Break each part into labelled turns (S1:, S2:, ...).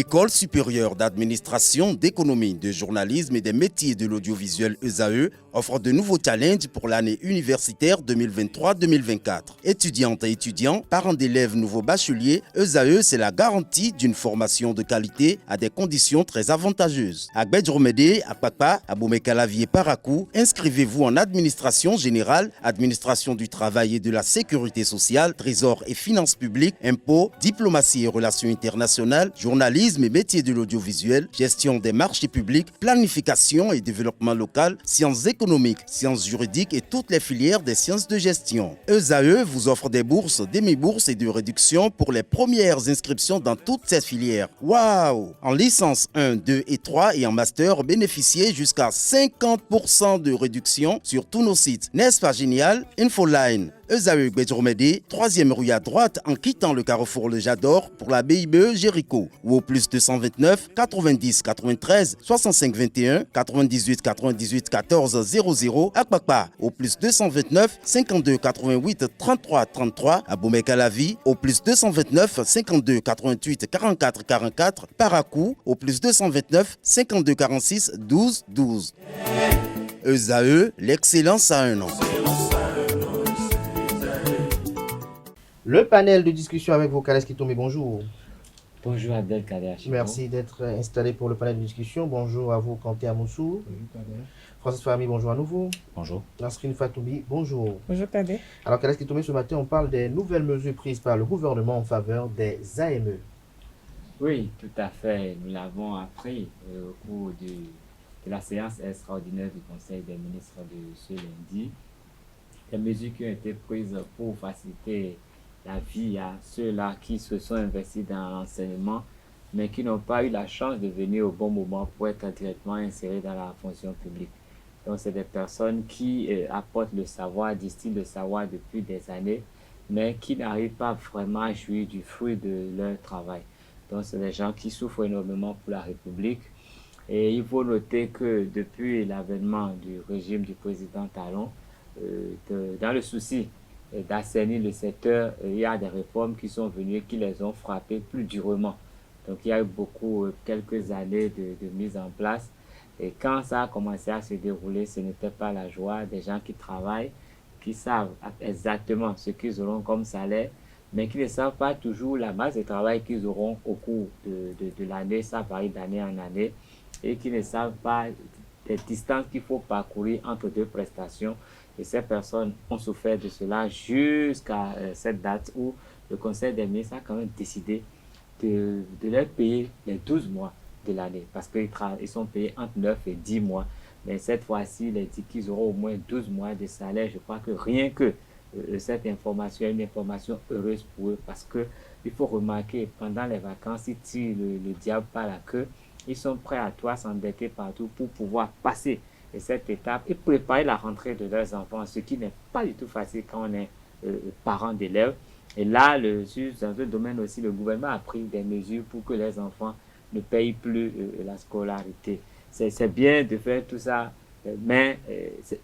S1: L'École supérieure d'administration, d'économie, de journalisme et des métiers de l'audiovisuel ESAE offre de nouveaux challenges pour l'année universitaire 2023-2024. Étudiantes et étudiants, parents d'élèves nouveaux bacheliers, ESAE, c'est la garantie d'une formation de qualité à des conditions très avantageuses. À Gbedjromede, à Papa, à Boumekalavi et Parakou, inscrivez-vous en administration générale, administration du travail et de la sécurité sociale, trésor et finances publiques, impôts, diplomatie et relations internationales, journalisme et métiers de l'audiovisuel, gestion des marchés publics, planification et développement local, sciences économiques, sciences juridiques et toutes les filières des sciences de gestion. ESAE vous offre des bourses, demi-bourses et de réductions pour les premières inscriptions dans toutes ces filières. Waouh! En licence 1, 2 et 3 et en master, bénéficiez jusqu'à 50% de réduction sur tous nos sites. N'est-ce pas génial? Infoline. ESAE Gbedjromede, 3e rue à droite en quittant le carrefour Le Jador pour la BIBE Jéricho ou au plus 229 90 93 65 21 98 98 14 00 à Kpakpa au plus 229 52 88 33 33 à Boumekalavi au plus 229 52 88 44 44 Parakou au plus 229 52 46 12 12. ESAE, l'excellence à un an.
S2: Le panel de discussion avec vous, Kales Kitoumé, bonjour.
S3: Bonjour Abdelkader.
S2: Merci d'être installé pour le panel de discussion. Bonjour à vous, Kanté Amoussou. Francis Fahmi, bonjour à nouveau.
S4: Bonjour.
S2: Nasrine Fatoubi, bonjour.
S5: Bonjour Kadé.
S2: Alors, Kales Kitoumé, ce matin, on parle des nouvelles mesures prises par le gouvernement en faveur des AME.
S3: Oui, tout à fait. Nous l'avons appris au cours de la séance extraordinaire du Conseil des ministres de ce lundi. Les mesures qui ont été prises pour faciliter la vie à ceux-là qui se sont investis dans l'enseignement, mais qui n'ont pas eu la chance de venir au bon moment pour être directement insérés dans la fonction publique. Donc, c'est des personnes qui apportent le savoir, distillent le savoir depuis des années, mais qui n'arrivent pas vraiment à jouir du fruit de leur travail. Donc, c'est des gens qui souffrent énormément pour la République. Et il faut noter que depuis l'avènement du régime du président Talon, dans le souci d'assainir le secteur, il y a des réformes qui sont venues qui les ont frappés plus durement. Donc il y a eu quelques années de mise en place. Et quand ça a commencé à se dérouler, ce n'était pas la joie des gens qui travaillent, qui savent exactement ce qu'ils auront comme salaire, mais qui ne savent pas toujours la masse de travail qu'ils auront au cours de l'année, ça varie d'année en année, et qui ne savent pas les distances qu'il faut parcourir entre deux prestations. Et ces personnes ont souffert de cela jusqu'à cette date où le Conseil des ministres a quand même décidé de leur payer les 12 mois de l'année. Parce qu'ils sont payés entre 9 et 10 mois. Mais cette fois-ci, il est dit qu'ils auront au moins 12 mois de salaire. Je crois que rien que cette information est une information heureuse pour eux. Parce qu'il faut remarquer, pendant les vacances, ils tirent le diable par la queue. Ils sont prêts à tout s'endetter partout pour pouvoir passer cette étape et préparer la rentrée de leurs enfants, ce qui n'est pas du tout facile quand on est parent d'élèves. Et là, dans ce domaine aussi, le gouvernement a pris des mesures pour que les enfants ne payent plus la scolarité. C'est bien de faire tout ça, mais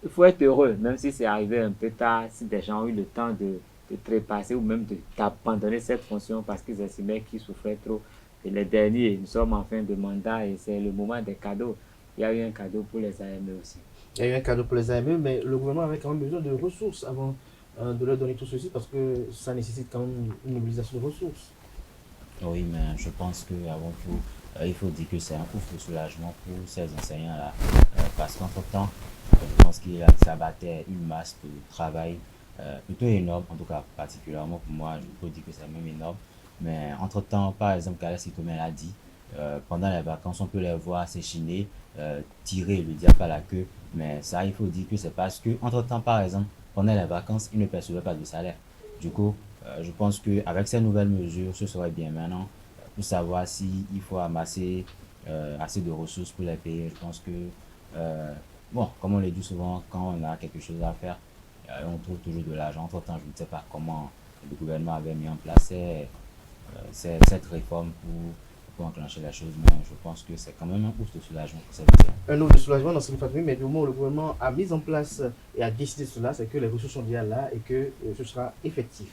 S3: il faut être heureux, même si c'est arrivé un peu tard, si des gens ont eu le temps de trépasser ou même d'abandonner cette fonction parce qu'ils estimaient qu'ils souffraient trop. Et les derniers, nous sommes en fin de mandat et c'est le moment des cadeaux. Il y a eu un cadeau pour les AME aussi.
S2: Il y a eu un cadeau pour les AME, mais le gouvernement avait quand même besoin de ressources avant de leur donner tout ceci parce que ça nécessite quand même une mobilisation de ressources.
S4: Oui, mais je pense qu'avant tout, il faut dire que c'est un ouf de soulagement pour ces enseignants-là. Parce qu'entre-temps, je pense qu'il s'abattait une masse de travail plutôt énorme, en tout cas particulièrement pour moi, je peux dire que c'est même énorme. Mais entre-temps, par exemple, Kales Kitoumé l'a dit, pendant les vacances, on peut les voir s'échiner, tirer le diable à la queue. Mais ça, il faut dire que c'est parce que, entre-temps, par exemple, pendant les vacances, ils ne percevaient pas de salaire. Du coup, je pense qu'avec ces nouvelles mesures, ce serait bien maintenant pour savoir s'il faut amasser assez de ressources pour les payer. Je pense que, bon, comme on le dit souvent, quand on a quelque chose à faire, on trouve toujours de l'argent. Entre-temps, je ne sais pas comment le gouvernement avait mis en place cette réforme pour enclencher la chose, mais je pense que c'est quand même un ouf de soulagement pour cette mission.
S2: Un ouf de soulagement dans cette famille, mais du moment où le gouvernement a mis en place et a décidé cela, c'est que les ressources sont déjà là et que ce sera effectif.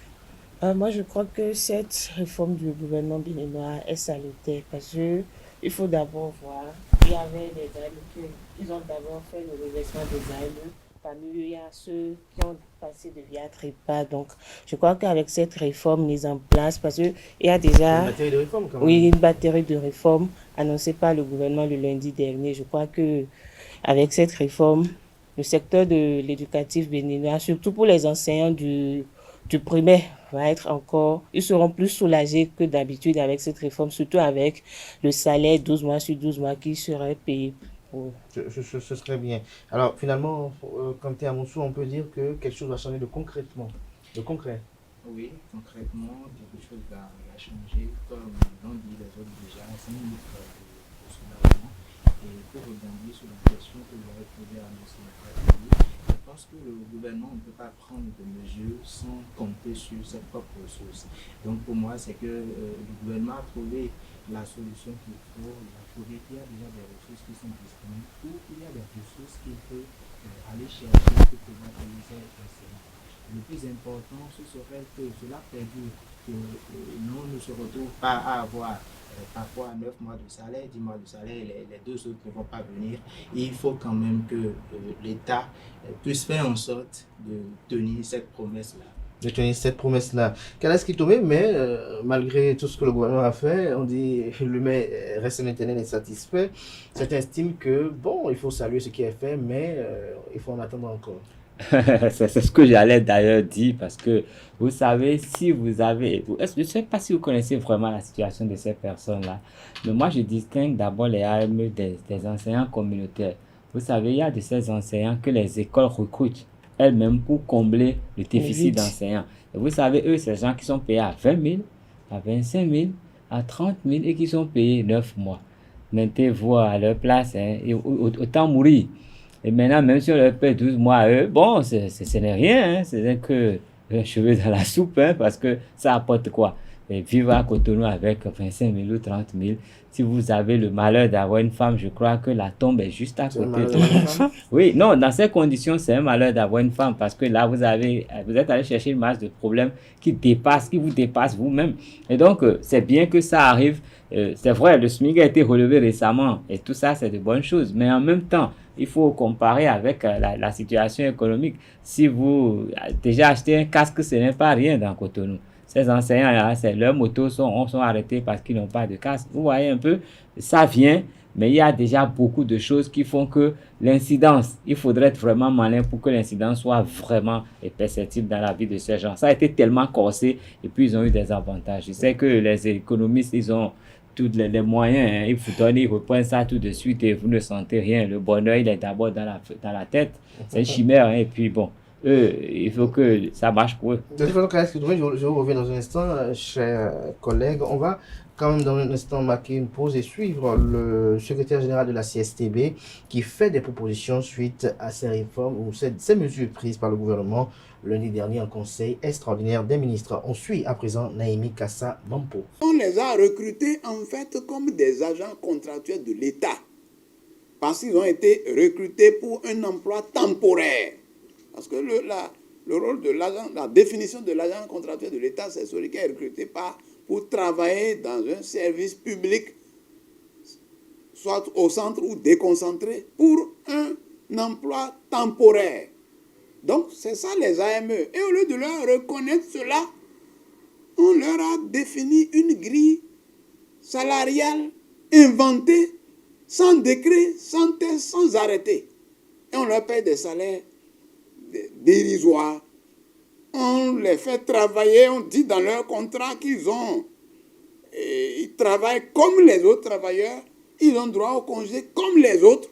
S5: Moi, je crois que cette réforme du gouvernement béninois est salutaire parce que il faut d'abord voir. Il y avait des AME ils ont d'abord fait le reversement des AME. Parmi eux, il y a ceux qui ont passé de via trépas. Donc, je crois qu'avec cette réforme mise en place, parce qu'il y a
S2: C'est une
S5: déjà
S2: batterie de réformes quand même.
S5: oui, une batterie de réformes annoncée par le gouvernement le lundi dernier. Je crois que avec cette réforme, le secteur de l'éducatif béninois, surtout pour les enseignants du primaire, va être encore, ils seront plus soulagés que d'habitude avec cette réforme, surtout avec le salaire 12 mois sur 12 mois qui serait payé pour eux.
S2: Ce serait bien. Alors, finalement, quand tu es à Moussou, on peut dire que quelque chose va changer de concrètement. De concret.
S6: Oui, concrètement, quelque chose va changer, comme l'ont dit les autres déjà, 5 minutes de soulagement. Et pour rebondir sur la question que vous avez posée à M. je pense que le gouvernement ne peut pas prendre de mesures sans compter sur ses propres ressources. Donc pour moi, c'est que le gouvernement a trouvé la solution qu'il faut, il a trouvé qu'il y a déjà des ressources qui sont disponibles ou qu'il y a des ressources qu'il peut aller chercher pour pouvoir payer ses enseignants. Le plus important, ce serait que cela perdure, que nous ne se retrouve pas à avoir parfois 9 mois de salaire, 10 mois de salaire, les deux autres ne vont pas venir. Et il faut quand même que l'État puisse faire en sorte de tenir cette promesse-là.
S2: De tenir cette promesse-là. Qu'est-ce qui tombait, mais malgré tout ce que le gouvernement a fait, on dit l'humain reste maintenant insatisfait. Certains estiment que, bon, il faut saluer ce qui est fait, mais il faut en attendre encore.
S3: C'est ce que j'allais d'ailleurs dire parce que vous savez, si vous avez... Je ne sais pas si vous connaissez vraiment la situation de ces personnes-là, mais moi je distingue d'abord les AME des enseignants communautaires. Vous savez, il y a de ces enseignants que les écoles recrutent elles-mêmes pour combler le déficit d'enseignants. Et vous savez, eux, ces gens qui sont payés à 20 000, à 25 000, à 30 000 et qui sont payés 9 mois. Mettez-vous à leur place, hein, et autant mourir. Et maintenant, même si on leur paie 12 mois à eux, bon, ce n'est rien, hein, c'est que un cheveu dans la soupe, hein, parce que ça apporte quoi? Et vivre à Cotonou avec 25 000 ou 30 000. Si vous avez le malheur d'avoir une femme, je crois que la tombe est juste à côté. Oui, non, dans ces conditions, c'est un malheur d'avoir une femme parce que là, vous êtes allé chercher une masse de problèmes qui vous dépasse vous-même. Et donc, c'est bien que ça arrive. C'est vrai, le SMIC a été relevé récemment et tout ça, c'est de bonnes choses. Mais en même temps, il faut comparer avec la situation économique. Si vous déjà achetez un casque, ce n'est pas rien dans Cotonou. Ces enseignants-là, leurs motos sont arrêtés parce qu'ils n'ont pas de casque. Vous voyez un peu, ça vient, mais il y a déjà beaucoup de choses qui font que l'incidence, il faudrait être vraiment malin pour que l'incidence soit vraiment perceptible dans la vie de ces gens. Ça a été tellement corsé et puis ils ont eu des avantages. Je sais que les économistes, ils ont tous les moyens, hein. Ils vous donnent, ils reprennent ça tout de suite et vous ne sentez rien. Le bonheur, il est d'abord dans la tête. C'est une chimère, hein. Et puis bon, il faut que ça marche pour eux.
S2: De toute façon, je vous reviens dans un instant, chers collègues. On va quand même dans un instant marquer une pause et suivre le secrétaire général de la CSTB qui fait des propositions suite à ces réformes ou ces mesures prises par le gouvernement lundi dernier en conseil extraordinaire des ministres. On suit à présent Naïmi Kassa Mampo.
S7: On les a recrutés en fait comme des agents contractuels de l'État parce qu'ils ont été recrutés pour un emploi temporaire. Parce que le rôle de l'agent, la définition de l'agent contractuel de l'État, c'est celui qui est recruté pour travailler dans un service public, soit au centre ou déconcentré, pour un emploi temporaire. Donc, c'est ça les AME. Et au lieu de leur reconnaître cela, on leur a défini une grille salariale inventée, sans décret, sans test, sans arrêté. Et on leur paye des salaires dérisoires. On les fait travailler, on dit dans leur contrat qu'ils travaillent comme les autres travailleurs, ils ont droit au congé comme les autres.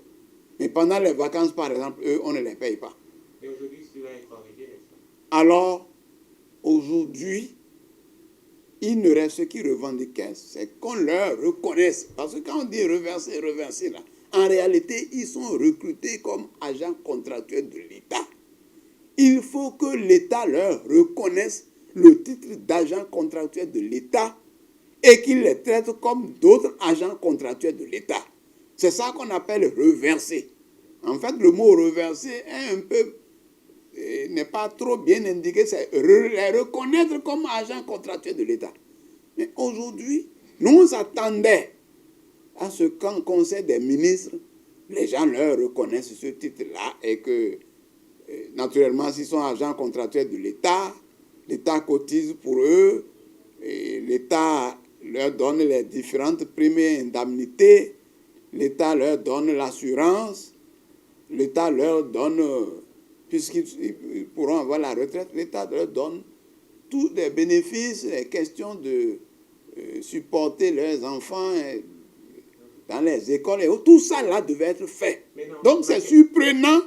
S7: Mais pendant les vacances, par exemple, eux, on ne les paye pas.
S6: Et aujourd'hui, cela est corrigé, n'est-ce pas?
S7: Alors, aujourd'hui, il ne reste ce qu'ils revendiquaient, c'est qu'on leur reconnaisse. Parce que quand on dit reverser, là, en réalité, ils sont recrutés comme agents contractuels de l'État. Il faut que l'État leur reconnaisse le titre d'agent contractuel de l'État et qu'il les traite comme d'autres agents contractuels de l'État. C'est ça qu'on appelle reverser. En fait, le mot reverser est un peu n'est pas trop bien indiqué, c'est les reconnaître comme agents contractuels de l'État. Mais aujourd'hui, nous on s'attendait à ce qu'en Conseil des ministres, les gens leur reconnaissent ce titre-là et que, naturellement, s'ils sont agents contractuels de l'État, l'État cotise pour eux, et l'État leur donne les différentes primes et indemnités, l'État leur donne l'assurance, l'État leur donne, puisqu'ils pourront avoir la retraite, l'État leur donne tous les bénéfices, les questions de supporter leurs enfants dans les écoles et autres. Tout ça là devait être fait. Donc c'est surprenant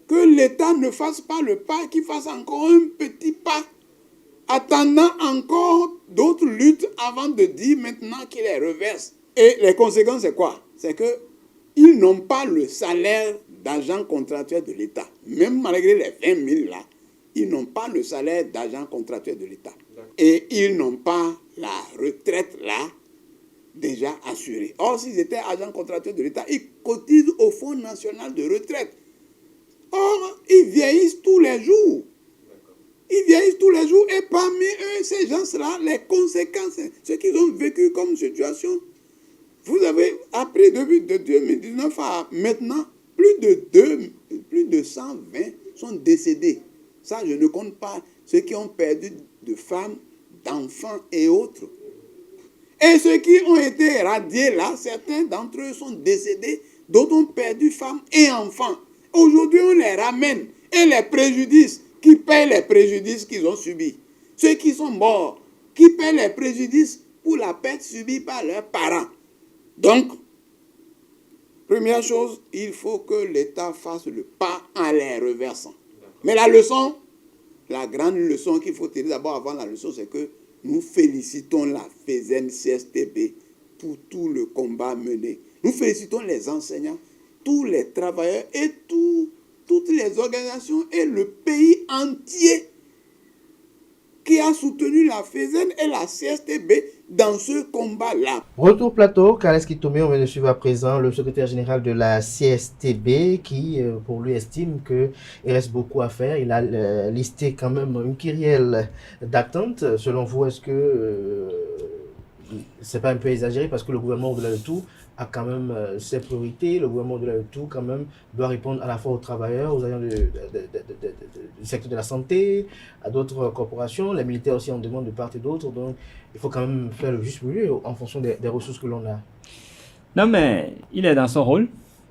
S7: que l'État ne fasse pas le pas, qu'il fasse encore un petit pas, attendant encore d'autres luttes avant de dire maintenant qu'il les reverse. Et les conséquences, c'est quoi? C'est qu'ils n'ont pas le salaire d'agent contractuel de l'État. Même malgré les 20 000 là, ils n'ont pas le salaire d'agent contractuel de l'État. Et ils n'ont pas la retraite là déjà assurée. Or, s'ils étaient agents contractuels de l'État, ils cotisent au Fonds national de retraite. Or, ils vieillissent tous les jours. Ils vieillissent tous les jours et parmi eux, ces gens-là, les conséquences, ce qu'ils ont vécu comme situation, vous avez appris depuis de 2019 à maintenant, plus de 120 sont décédés. Ça, je ne compte pas ceux qui ont perdu de femmes, d'enfants et autres. Et ceux qui ont été radiés là, certains d'entre eux sont décédés, d'autres ont perdu femmes et enfants. Aujourd'hui, on les ramène et les préjudices, qui paient les préjudices qu'ils ont subis. Ceux qui sont morts, qui paient les préjudices pour la perte subie par leurs parents. Donc, première chose, il faut que l'État fasse le pas en les reversant. Mais la leçon, la grande leçon qu'il faut tirer d'abord avant la leçon, c'est que nous félicitons la FESEN-CSTB pour tout le combat mené. Nous félicitons les enseignants, tous les travailleurs et toutes les organisations et le pays entier qui a soutenu la FESEN et la CSTB dans ce combat-là.
S2: Retour plateau, Carles Kitomé, on vient de suivre à présent le secrétaire général de la CSTB qui, pour lui, estime qu'il reste beaucoup à faire. Il a listé quand même une kyrielle d'attentes. Selon vous, est-ce que c'est pas un peu exagéré parce que le gouvernement au-delà de tout a quand même ses priorités. Le gouvernement au-delà de tout quand même doit répondre à la fois aux travailleurs, aux agents du secteur de la santé, à d'autres corporations. Les militaires aussi en demandent de part et d'autre. Donc il faut quand même faire le juste milieu en fonction des ressources que l'on a.
S3: Non mais il est dans son rôle.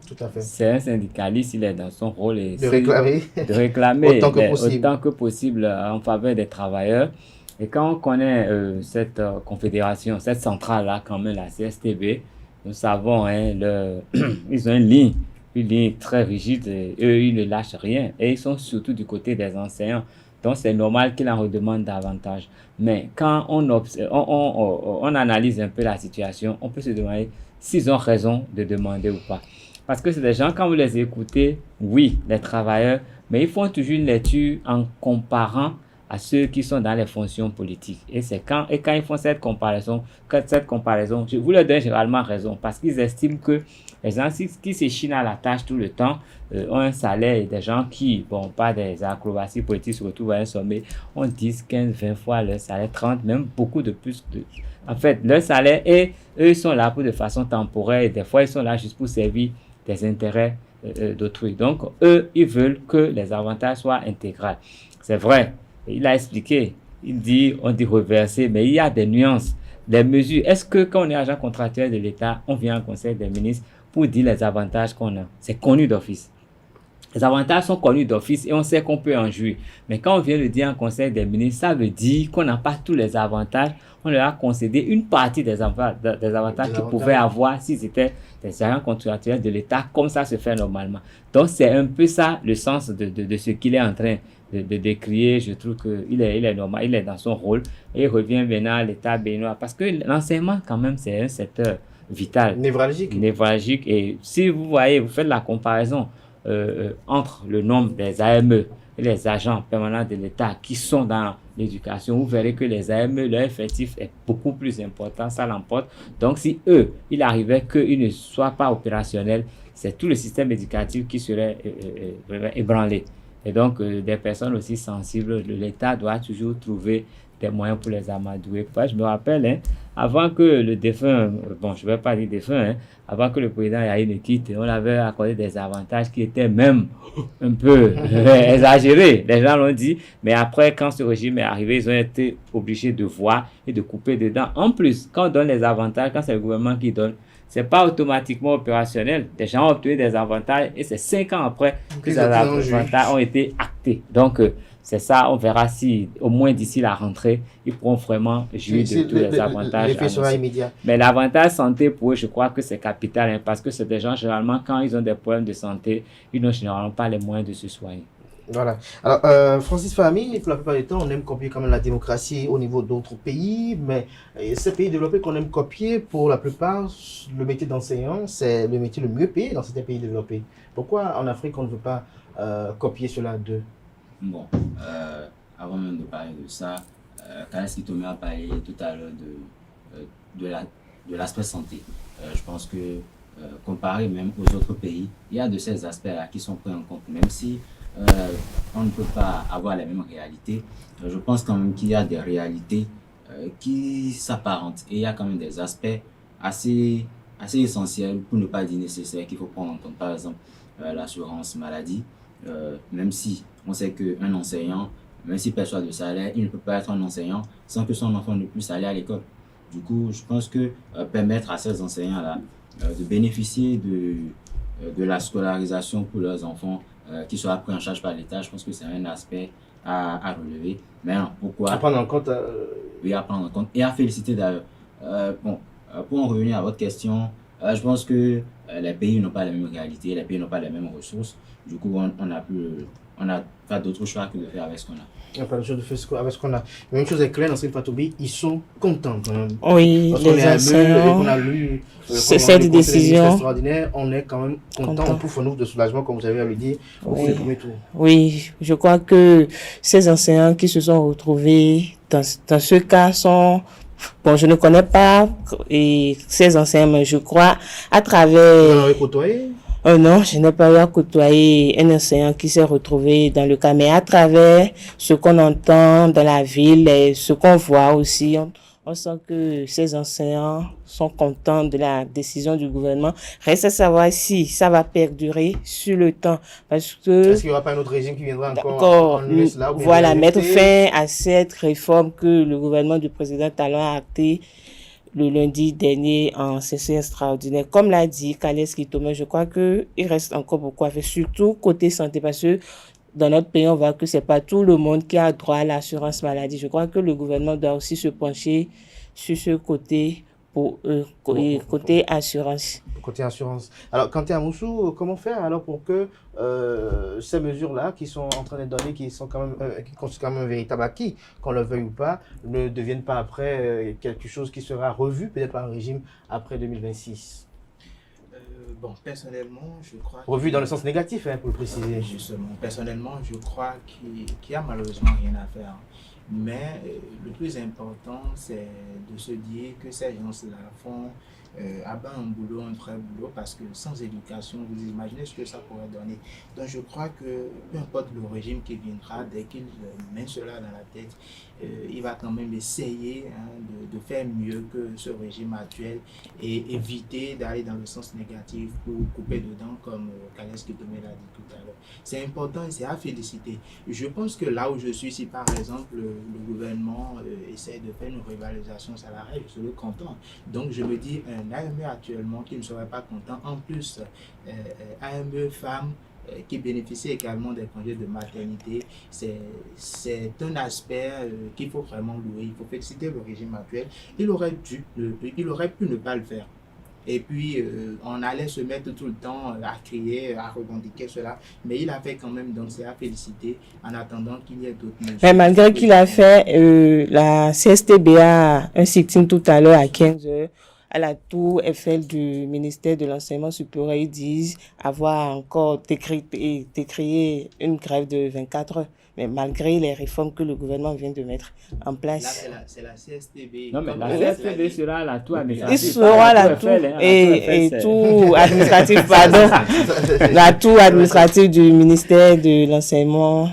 S2: Tout à fait.
S3: C'est un syndicaliste, il est dans son rôle et
S2: de réclamer
S3: autant que possible en faveur des travailleurs. Et quand on connaît cette confédération, cette centrale-là, quand même, la CSTB, nous savons, hein, ils ont une ligne très rigide, et eux, ils ne lâchent rien. Et ils sont surtout du côté des enseignants. Donc, c'est normal qu'ils en redemandent davantage. Mais quand on analyse un peu la situation, on peut se demander s'ils ont raison de demander ou pas. Parce que c'est des gens, quand vous les écoutez, oui, les travailleurs, mais ils font toujours une lecture en comparant à ceux qui sont dans les fonctions politiques. Et quand ils font cette comparaison, je vous leur donne généralement raison, parce qu'ils estiment que les gens qui s'échinent à la tâche tout le temps ont un salaire, et des gens qui, pas des acrobaties politiques, se retrouvent à un sommet, ont 10, 15, 20 fois leur salaire, 30, même beaucoup de plus. En fait, leur salaire, et eux sont là pour de façon temporaire, et des fois ils sont là juste pour servir des intérêts d'autrui. Donc, eux, ils veulent que les avantages soient intégraux. C'est vrai. Il a expliqué, on dit reverser, mais il y a des nuances, des mesures. Est-ce que quand on est agent contractuel de l'État, on vient au Conseil des ministres pour dire les avantages qu'on a? C'est connu d'office. Les avantages sont connus d'office et on sait qu'on peut en jouir. Mais quand on vient le dire en Conseil des ministres, ça veut dire qu'on n'a pas tous les avantages. On leur a concédé une partie des avantages qu'ils pouvaient avoir s'ils étaient des agents contractuels de l'État, comme ça se fait normalement. Donc c'est un peu ça le sens de ce qu'il est en train de décrier. Je trouve qu'il est normal, il est dans son rôle et il revient maintenant à l'État béninois parce que l'enseignement quand même c'est un secteur vital. Névralgique. Et si vous voyez, vous faites la comparaison entre le nombre des AME et les agents permanents de l'État qui sont dans l'éducation, vous verrez que les AME, leur effectif est beaucoup plus important, ça l'emporte. Donc si il arrivait qu'ils ne soient pas opérationnels, c'est tout le système éducatif qui serait ébranlé. Et donc, des personnes aussi sensibles, l'État doit toujours trouver des moyens pour les amadouer. Je me rappelle, hein, avant que le défunt, bon, je ne vais pas dire défunt, hein, avant que le président Yahya quitte, on avait accordé des avantages qui étaient même un peu exagérés. Les gens l'ont dit, mais après, quand ce régime est arrivé, ils ont été obligés de voir et de couper dedans. En plus, quand on donne les avantages, quand c'est le gouvernement qui donne, c'est pas automatiquement opérationnel. Les gens ont obtenu des avantages et c'est 5 ans après que ces avantages ont été actés. Donc, c'est ça, on verra si, au moins d'ici la rentrée, ils pourront vraiment jouir de tous les avantages.
S2: L'effet sera immédiat.
S3: Mais l'avantage santé, pour eux, je crois que c'est capital, hein, parce que c'est des gens, généralement, quand ils ont des problèmes de santé, ils n'ont généralement pas les moyens de se soigner.
S2: Voilà. Alors, Francis Fahmy, pour la plupart du temps, on aime copier quand même la démocratie au niveau d'autres pays, mais ces pays développés qu'on aime copier, pour la plupart, le métier d'enseignant, c'est le métier le mieux payé dans certains pays développés. Pourquoi en Afrique, on ne veut pas copier cela d'eux?
S4: Bon, avant même de parler de ça, Kales Kitome a parlé tout à l'heure de l'aspect santé. Je pense que comparé même aux autres pays, il y a de ces aspects-là qui sont pris en compte, même si on ne peut pas avoir les mêmes réalités. Je pense quand même qu'il y a des réalités qui s'apparentent et il y a quand même des aspects assez essentiels, pour ne pas dire nécessaires, qu'il faut prendre en compte. Par exemple, l'assurance maladie, même si on sait qu'un enseignant, même s'il perçoit de salaire, il ne peut pas être un enseignant sans que son enfant ne puisse aller à l'école. Du coup, je pense que permettre à ces enseignants-là de bénéficier de la scolarisation pour leurs enfants qui sera pris en charge par l'État, je pense que c'est un aspect à relever. Mais non, pourquoi?
S2: À prendre en compte.
S4: Oui, à prendre en compte et à féliciter d'ailleurs. Pour en revenir à votre question, je pense que les pays n'ont pas les mêmes réalités, les pays n'ont pas les mêmes ressources. Du coup, on n'a pas d'autre choix que de faire avec ce qu'on a.
S2: Il n'y a pas de chose de faire avec ce qu'on a. Mais une chose est claire, dans cette Fatoubi, ils sont contents quand même.
S5: Oui,
S2: les enseignants. On a lu
S5: cette décision
S2: extraordinaire, on est quand même content. On pouffe nous de soulagement, comme vous avez à le dire, au
S5: oui.
S2: premier tour.
S5: Oui, je crois que ces enseignants qui se sont retrouvés dans ce cas sont... Bon, je ne connais pas ces enseignants, mais je crois à travers...
S2: Vous en avez côtoyé?
S5: Non, je n'ai pas eu à côtoyer un enseignant qui s'est retrouvé dans le cas, mais à travers ce qu'on entend dans la ville et ce qu'on voit aussi, on sent que ces enseignants sont contents de la décision du gouvernement. Reste à savoir si ça va perdurer sur le temps. Parce que...
S2: Est-ce qu'il n'y aura pas un autre régime qui viendra encore
S5: voilà, mettre fin à cette réforme que le gouvernement du président Talon a actée le lundi dernier en session extraordinaire. Comme l'a dit Kales Kitome, je crois qu'il reste encore beaucoup à faire, surtout côté santé, parce que dans notre pays, on voit que c'est pas tout le monde qui a droit à l'assurance maladie. Je crois que le gouvernement doit aussi se pencher sur ce côté côté assurance.
S2: Côté assurance. Alors, Kanté Amoussou, comment faire alors pour que ces mesures-là qui sont en train d'être données, qui constituent quand même un véritable acquis, qu'on le veuille ou pas, ne deviennent pas après quelque chose qui sera revu peut-être par un régime après 2026?
S6: Bon, personnellement, je crois...
S2: Revu dans le sens négatif, hein, pour le préciser.
S6: Justement, personnellement, je crois qu'il n'y a malheureusement rien à faire. Mais le plus important, c'est de se dire que ces gens-là font un boulot, un vrai boulot, parce que sans éducation, vous imaginez ce que ça pourrait donner. Donc je crois que peu importe le régime qui viendra, dès qu'il met cela dans la tête, il va quand même essayer de faire mieux que ce régime actuel et éviter d'aller dans le sens négatif pour couper dedans, comme Kales Kitome l'a dit tout à l'heure. C'est important et c'est à féliciter. Je pense que là où je suis, si par exemple le gouvernement essaie de faire une revalorisation salariale, je serais content. Donc je me dis, un AME actuellement qui ne serait pas content, en plus AME femme qui bénéficie également des congés de maternité, c'est un aspect qu'il faut vraiment louer. Il faut féliciter le régime actuel. Il aurait pu ne pas le faire. Et puis, on allait se mettre tout le temps à crier, à revendiquer cela. Mais il a fait quand même, donc c'est à féliciter en attendant qu'il y ait d'autres mesures.
S5: Mais malgré qu'il a fait, la CSTB a un sit-in tout à l'heure à 15h à la tour Eiffel du ministère de l'Enseignement supérieur, ils disent avoir encore décrié une grève de 24 heures. Mais malgré les réformes que le gouvernement vient de mettre en place.
S6: Là, c'est la CSTB.
S3: Non, mais la CSTB sera la tour administrative.
S5: Il sera la tour et tout administratif, pardon. La tour administrative du ministère de l'Enseignement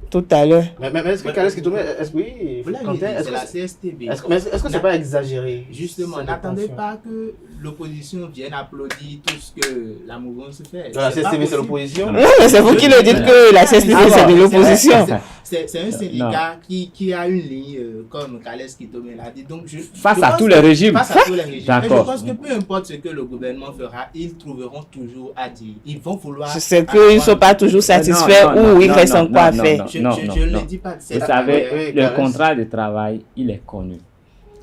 S5: tout à l'heure.
S2: Mais est-ce que Kales Kitome, est-ce que oui,
S6: c'est la CSTB.
S2: Est-ce que c'est pas exagéré?
S6: Justement, n'attendez pas que l'opposition vienne applaudir tout ce que la mouvance fait.
S2: La CSTB, c'est l'opposition?
S5: Non, mais c'est vous qui le dites que la CSTB, c'est de l'opposition.
S6: C'est un syndicat qui a une ligne, comme Kales Kitome l'a dit. Donc,
S3: face à tous les régimes.
S6: Face à tous les régimes.
S3: D'accord.
S6: Et je pense que peu importe ce que le gouvernement fera, ils trouveront toujours à dire. Ils vont vouloir.
S5: C'est qu'ils ne sont pas toujours satisfaits ou il reste encore à faire.
S6: Je ne le dis pas.
S3: Vous savez, le contrat de travail, il est connu.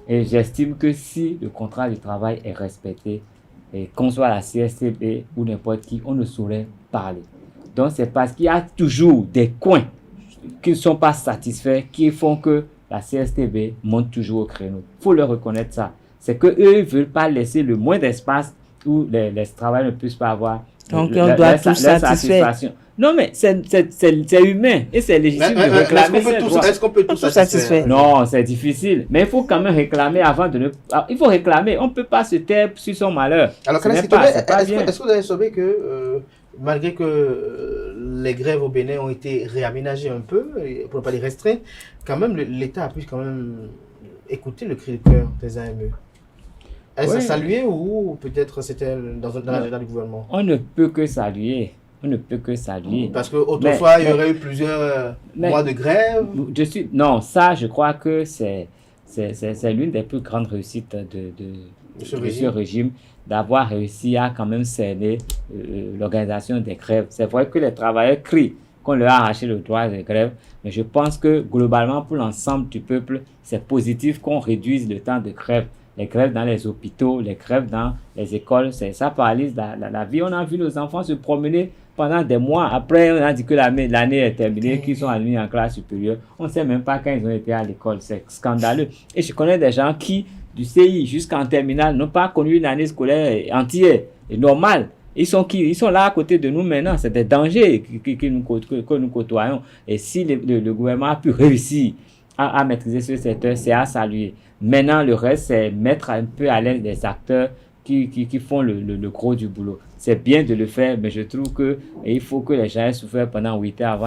S3: Et j'estime que si le contrat de travail est respecté, et qu'on soit la CSTB ou n'importe qui, on ne saurait parler. Donc c'est parce qu'il y a toujours des coins qui ne sont pas satisfaits qui font que la CSTB monte toujours au créneau. Il faut leur reconnaître ça. C'est qu'eux ne veulent pas laisser le moins d'espace où les travailleurs ne puissent pas avoir
S5: donc on doit tout satisfaire.
S3: Non, mais c'est humain et c'est légitime de réclamer.
S2: Est-ce qu'on peut tout satisfaire?
S3: Non, c'est difficile. Mais il faut quand même réclamer avant de ne... Il faut réclamer. On ne peut pas se taire sur son malheur.
S2: Alors, est-ce que vous avez sauvé que, malgré que les grèves au Bénin ont été réaménagées un peu, pour ne pas les restreindre, quand même, l'État a pu quand même écouter le cri de cœur des AME? Est-ce à saluer ou peut-être c'était dans l'agenda du gouvernement?
S3: On ne peut que saluer. On ne peut que saluer.
S2: Parce qu'autrefois, il y aurait eu plusieurs mois de grève.
S3: Non, ça, je crois que c'est l'une des plus grandes réussites de ce régime, d'avoir réussi à quand même cerner l'organisation des grèves. C'est vrai que les travailleurs crient qu'on leur a arraché le droit de grève, mais je pense que globalement, pour l'ensemble du peuple, c'est positif qu'on réduise le temps de grève. Les grèves dans les hôpitaux, les grèves dans les écoles, ça paralyse la vie. On a vu nos enfants se promener pendant des mois. Après, on a dit que l'année est terminée, qu'ils sont admis en classe supérieure. On ne sait même pas quand ils ont été à l'école. C'est scandaleux. Et je connais des gens qui, du CI jusqu'en terminale, n'ont pas connu une année scolaire entière et normale. Ils sont là à côté de nous maintenant. C'est des dangers que nous côtoyons. Et si le gouvernement a pu réussir à maîtriser ce secteur, c'est à saluer. Maintenant, le reste, c'est mettre un peu à l'aise des acteurs qui font le gros du boulot. C'est bien de le faire, mais je trouve qu'il faut que les gens aient souffert pendant 8 ans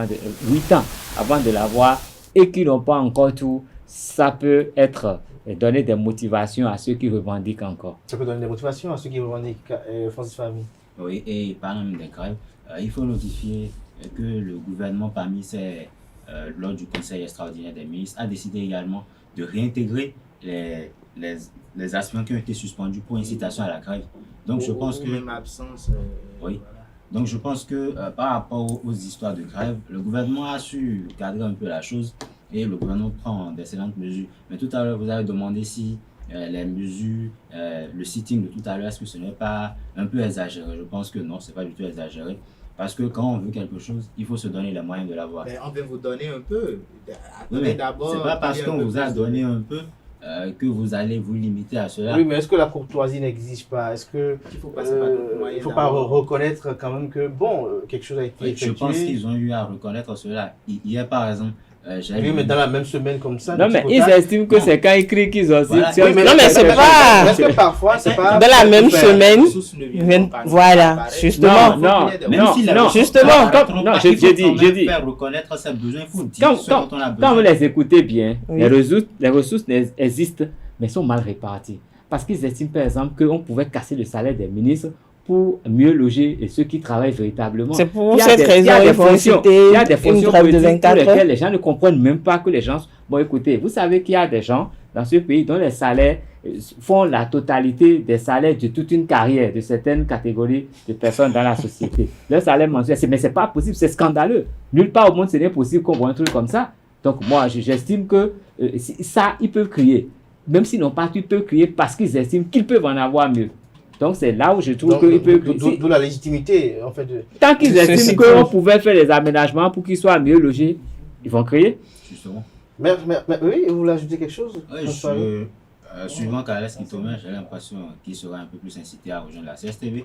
S3: avant de l'avoir et qu'ils n'ont pas encore tout. Ça peut être donner des motivations à ceux qui revendiquent encore.
S2: Ça peut donner des motivations à ceux qui revendiquent, Francis Fahmy.
S4: Oui, et parlant même des grèves, il faut notifier que le gouvernement, lors du Conseil extraordinaire des ministres, a décidé également de réintégrer les aspirants qui ont été suspendus pour incitation à la grève. Donc je pense que
S6: même absence.
S4: Oui. Donc je pense que par rapport aux histoires de grève, le gouvernement a su cadrer un peu la chose et le gouvernement prend d'excellentes mesures. Mais tout à l'heure, vous avez demandé si les mesures, le sitting de tout à l'heure, est-ce que ce n'est pas un peu exagéré? Je pense que non, c'est pas du tout exagéré. Parce que quand on veut quelque chose, il faut se donner les moyens de l'avoir.
S6: Mais on veut vous donner un peu.
S4: Oui, d'abord. C'est pas parce qu'on vous a donné un peu que vous allez vous limiter à cela.
S2: Oui, mais est-ce que la courtoisie n'exige pas? Est-ce que il faut pas reconnaître quand même que quelque chose a été effectué?
S4: Je pense qu'ils ont eu à reconnaître cela. Hier, par exemple,
S2: oui, mais dans la même semaine comme ça.
S3: Non, mais ils estiment que c'est quand ils crient qu'ils ont...
S2: Voilà.
S5: Oui, mais non, mais c'est pas...
S2: Parce que parfois, c'est pas...
S5: Dans la même semaine, voilà, justement.
S3: Non,
S5: justement.
S3: Non, j'ai dit...
S4: Faire reconnaître ses besoins, il faut dire ce dont on a besoin.
S3: Quand vous les écoutez bien, les ressources existent, mais sont mal réparties. Parce qu'ils estiment, par exemple, qu'on pouvait casser le salaire des ministres pour mieux loger ceux qui travaillent véritablement.
S5: C'est pour cette raison qu'il y a des fonctions
S3: politiques pour lesquelles les gens ne comprennent même pas que les gens... Bon, écoutez, vous savez qu'il y a des gens dans ce pays dont les salaires font la totalité des salaires de toute une carrière de certaines catégories de personnes dans la société. Leur salaire mensuel, mais c'est pas possible, c'est scandaleux. Nulle part au monde, ce n'est possible qu'on voit un truc comme ça. Donc moi, j'estime que ça, ils peuvent crier. Même s'ils n'ont pas tout, ils peuvent crier parce qu'ils estiment qu'ils peuvent en avoir mieux. Donc c'est là où je trouve qu'ils peuvent...
S2: D'où la légitimité, en fait.
S3: Tant qu'ils estiment qu'on pouvait faire des aménagements pour qu'ils soient mieux logés, ils vont crier.
S4: Justement.
S2: Mais oui, vous voulez ajouter quelque chose?
S4: Oui, Suivant Carles Kitome, j'ai l'impression qu'il sera un peu plus incité à rejoindre la CSTB.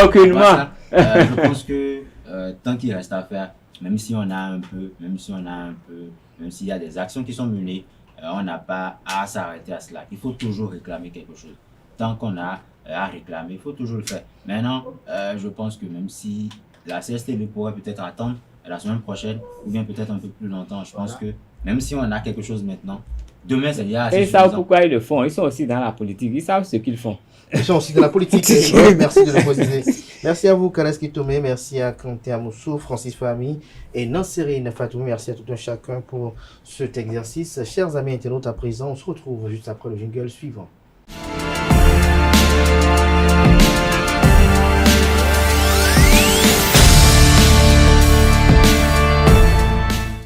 S3: Aucunement.
S4: Je pense que tant qu'il reste à faire, même s'il y a des actions qui sont menées, on n'a pas à s'arrêter à cela. Il faut toujours réclamer quelque chose. Tant qu'on a à réclamer, il faut toujours le faire. Maintenant, je pense que même si la CSTB pourrait peut-être attendre la semaine prochaine, ou bien peut-être un peu plus longtemps, je pense que même si on a quelque chose maintenant, demain, c'est déjà assez
S3: Et ils savent
S4: suffisant.
S3: pourquoi ils le font. Ils sont aussi dans la politique. Ils savent ce qu'ils font.
S2: Ils sont aussi de la politique. Merci de le préciser. Merci à vous, Carles Kitome. Merci à Kanté Amoussou, Francis Fahmy et Nansérine Fatoumi. Merci à tout un chacun pour cet exercice. Chers amis internautes, à présent, on se retrouve juste après le jingle suivant.